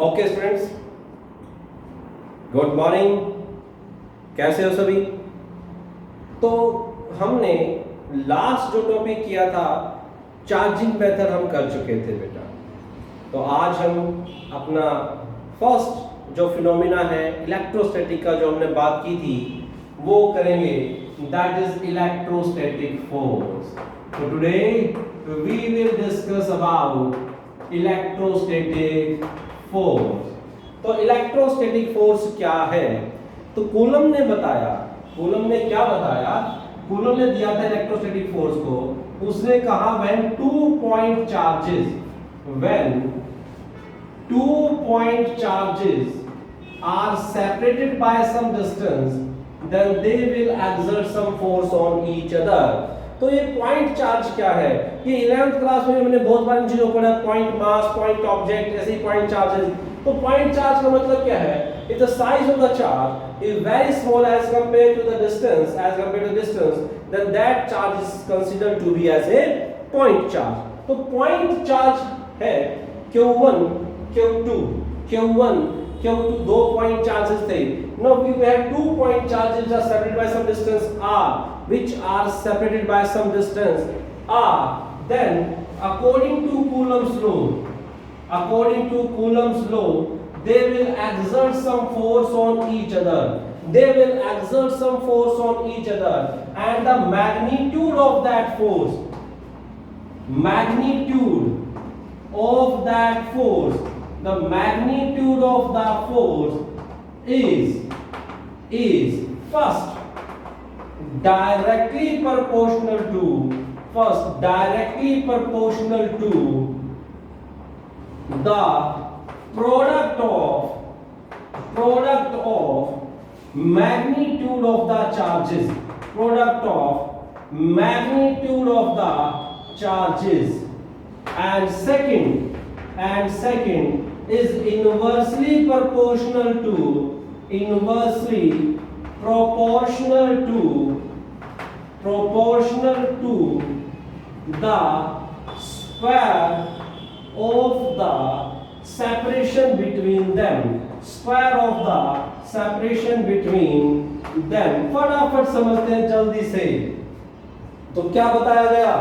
Okay students, good morning. कैसे हो सभी? तो हमने लास्ट जो टॉपिक किया था चार्जिंग मेथड हम कर चुके थे बेटा। तो आज हम अपना फर्स्ट जो फिनोमिना है इलेक्ट्रोस्टैटिक का जो हमने बात की थी वो करेंगे, दैट इज इलेक्ट्रोस्टैटिक फोर्स। तो today we will discuss about electrostatic force. तो इलेक्ट्रोस्टैटिक फोर्स क्या है? तो कूलम ने बताया, कूलम ने क्या बताया? कूलम ने दिया था इलेक्ट्रोस्टैटिक फोर्स को, उसने कहा when 2 point charges are separated by some distance then they will exert some force on each other। तो ये पॉइंट चार्ज क्या है? ये 11th क्लास में मैंने बहुत बार इन चीजों को पढ़ा, पॉइंट मास, पॉइंट ऑब्जेक्ट, ऐसे ही पॉइंट चार्जेस। तो पॉइंट चार्ज का मतलब क्या है? If the size of the charge is very small as compared to the distance, then that charge is considered to be as a point charge। तो point charge है Q1, Q2, Q1, Q2 दो point charges थे। Now we have 2 point charges are separated by some distance r, which are separated by some distance r. Then according to Coulomb's law, they will exert some force on each other, and the magnitude of that force is first directly proportional to the product of magnitude of the charges, and second is inversely proportional to the square of the separation between them। फटाफट समझते हैं जल्दी से। तो क्या बताया गया?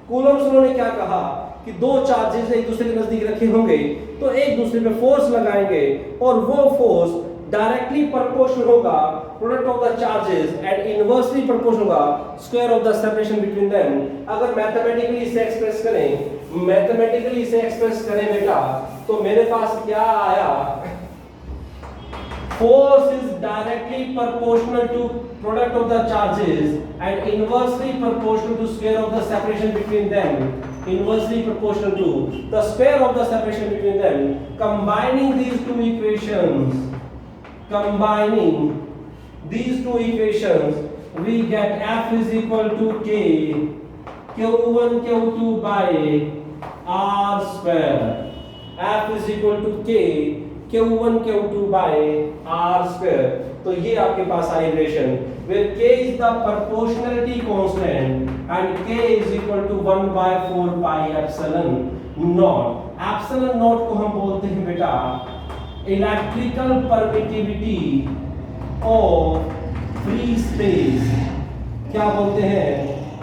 Coulomb's law ने क्या कहा कि दो चार्जेस एक दूसरे के नजदीक रखे होंगे तो एक दूसरे पे फोर्स लगाएंगे और वो फोर्स डायरेक्टली प्रोपोर्शनल होगा product of the charges and inversely proportional होगा square of the separation between them. अगर मैथमेटिकली इसे एक्सप्रेस करें बेटा तो मेरे पास क्या आया? Force is directly proportional to product of the charges and inversely proportional to square of the separation between them, combining these two equations we get F is equal to K Q1 Q2 by R square। F is equal to K Q1 Q2 by R square। तो ये आपके पास आई equation where K is the proportionality constant and K is equal to 1 by 4 pi epsilon naught। epsilon naught को हम बोलते हैं बेटा electrical permittivity of free space. क्या बोलते हैं?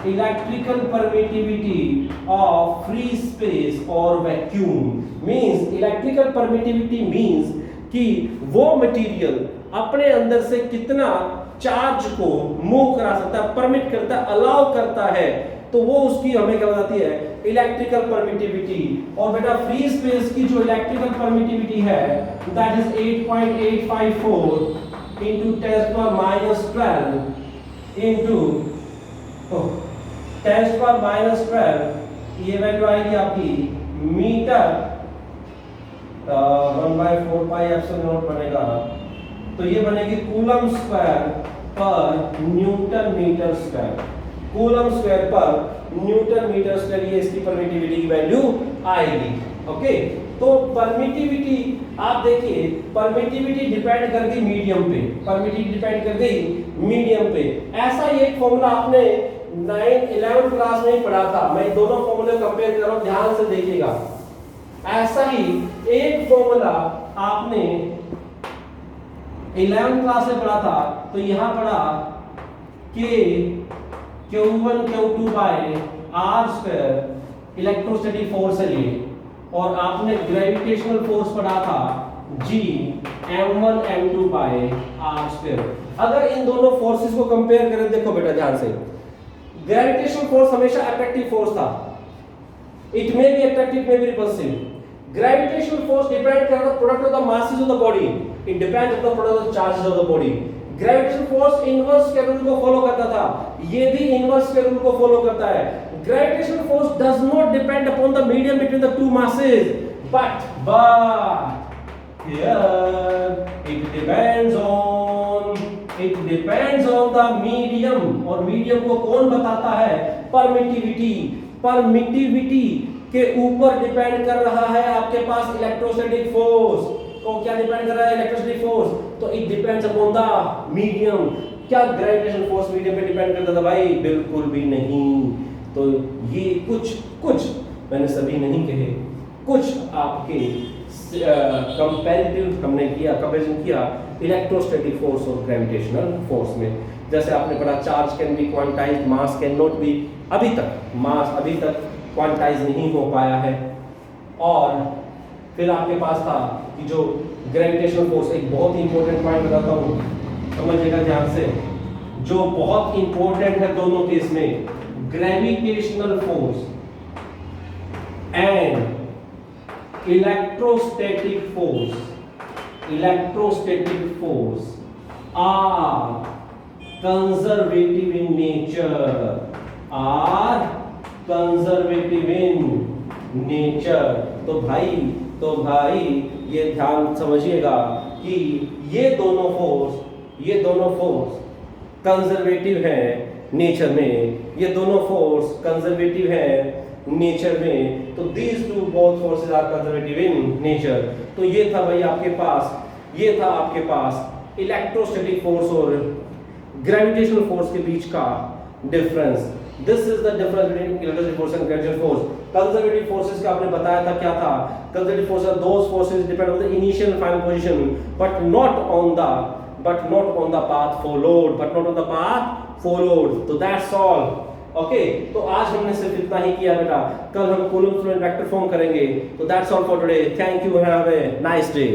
Electrical permittivity of free space और vacuum. Means electrical permittivity means कि वो मटेरियल अपने अंदर से कितना चार्ज को मूव करा सकता है, परमिट करता है, अलाउ करता है, तो वो उसकी हमें क्या बताती है? Electrical permittivity. और बेटा फ्री स्पेस की जो इलेक्ट्रिकल परमिटिविटी है दैट इज 8.854 into 10⁻12 into 10⁻12 ये वैल्यू आएगी आपकी मीटर 1/4 पाई एप्सिलॉन नॉट बनेगा। तो ये बनेगी कूलम स्क्वायर पर newton metre square. Coulomb square पर न्यूटन मीटर स्क्वायर ये इसकी परमिटिविटी की वैल्यू आएगी। ओके, तो परमिटिविटी आप देखिए, परमिटिविटी डिपेंड कर गई मीडियम पे। ऐसा ही एक फॉर्मूला आपने 11th क्लास में ही पढ़ा था। मैं दोनों फॉर्मूले कंपेयर कर रहा हूं, ध्यान से देखिएगा। ऐसा ही एक फॉर्मूला आपने 11th क्लास में पढ़ा था, तो यहां पढ़ा कि Q1 Q2 by R square electrostatic force है ये, और आपने ग्रेविटेशनल फोर्स पढ़ा था G M1 M2 bye R square. अगर इन दोनों फोर्सेस को कंपेयर करें, देखो बेटा ध्यान से, ग्रेविटेशनल फोर्स हमेशा अट्रैक्टिव फोर्स था, it may be attractive may be repulsive. Gravitational force depends on the product of the masses of the body. It depends on the product of the charges of the body. Gravitational force inverse के rule को follow करता था, ये भी inverse के rule को follow करता है। Gravitational force does not depend upon the medium between the two masses, but here it depends on the medium, और medium को कौन बताता है? परमिटिविटी के ऊपर डिपेंड कर रहा है आपके पास इलेक्ट्रोस्टैटिक फोर्स। तो क्या डिपेंड कर रहा है? Electrostatic force. तो it depends upon the medium. क्या ग्रेविटेशनल फोर्स मीडियम पे डिपेंड करता था भाई? बिल्कुल भी नहीं। तो ये कुछ मैंने सभी नहीं कहे, कुछ आपके कंपैरेटिव हमने किया, कंपैरिजन किया इलेक्ट्रोस्टैटिक फोर्स और ग्रेविटेशनल फोर्स में। जैसे आपने पढ़ा charge can be quantized, mass can not be, mass अभी तक क्वांटाइज नहीं हो पाया है। और फिर आपके पास था कि जो ग्रेविटेशनल फोर्स, एक बहुत ही इंपॉर्टेंट पॉइंट बताता हूँ, समझिएगा ध्यान से, जो बहुत इंपॉर्टेंट है दोनों केस में, gravitational force and electrostatic force are conservative in nature, तो भाई ये ध्यान समझिएगा कि ये दोनों फोर्स कंजर्वेटिव है नेचर में, ये दोनों फोर्स कंजर्वेटिव है नेचर में। तो these two both forces are conservative in nature। तो ये था भाई आपके पास इलेक्ट्रोस्टैटिक फोर्स और ग्रेविटेशनल फोर्स के बीच का difference. This is the difference between electric force and gravitational force। Conservative forces का आपने बताया था क्या था? Conservative forces are those forces depend on the initial and final position, but not on the path followed। तो that's all। Okay, तो आज हमने सिर्फ इतना ही किया बेटा, कल हम coulomb flow and vector form करेंगे। तो that's all for today। Thank you, have a nice day।